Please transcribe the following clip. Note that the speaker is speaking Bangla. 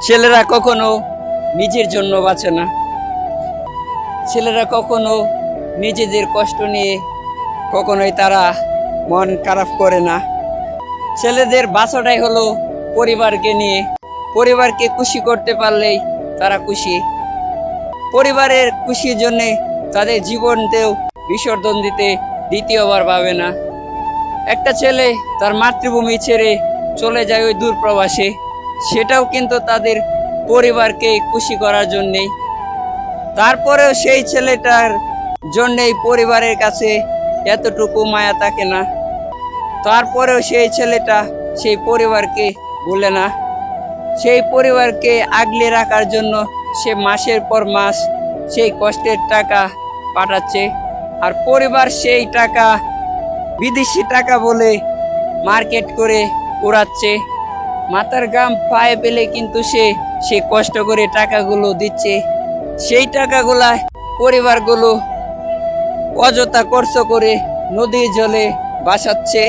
ছেলেরা কখনো নিজের জন্য বাঁচে না। ছেলেরা কখনো নিজেদের কষ্ট নিয়ে কখনোই তারা মন খারাপ করে না। ছেলেদের বাঁচাটাই হলো পরিবারকে নিয়ে। পরিবারকে খুশি করতে পারলেই তারা খুশি। পরিবারের খুশির জন্যে তাদের জীবনতেও বিসর্জন দিতে দ্বিতীয়বার ভাবে না। একটা ছেলে তার মাতৃভূমি ছেড়ে চলে যায় ওই দূর প্রবাসে, সেটাও কিন্তু তাদের পরিবারকে খুশি করার জন্যেই। তারপরেও সেই ছেলেটার জন্যেই পরিবারের কাছে এতটুকু মায়া থাকে না। তারপরেও সেই ছেলেটা সেই পরিবারকে ভুলে না। সেই পরিবারকে আগলে রাখার জন্য সে মাসের পর মাস সেই কষ্টের টাকা পাঠাচ্ছে। আর পরিবার সেই টাকা বিদেশি টাকা বলে মার্কেট করে উড়াচ্ছে। মাথার ঘাম পায়ে পেলে কিন্তু সে কষ্ট করে টাকাগুলো দিচ্ছে। সেই টাকাগুলা পরিবারগুলো অযথা খরচ করে নদীর জলে ভাসাচ্ছে।